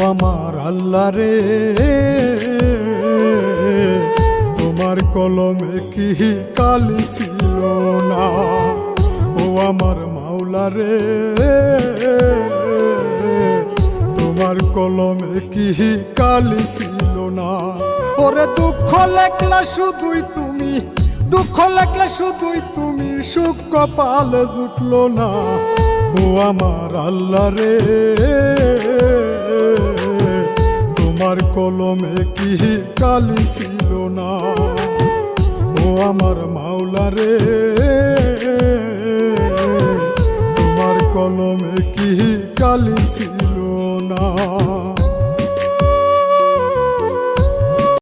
আমার আল্লাহ রে, তোমার কলমে কি কালি ছিল না। ও আমার মাওলা রে, তোমার কলমে কি কালি ছিল না। ওরে দুঃখ লেখলা শুধুই তুমি, দুঃখ লেখলা শুধুই তুমি, সুখ কপালে জুটলো না। ও আমার আল্লাহ রে, তোমার কলমে কি কালি ছিল না। ও আমার মাওলা রে, তোমার কলমে কি কালি ছিল না।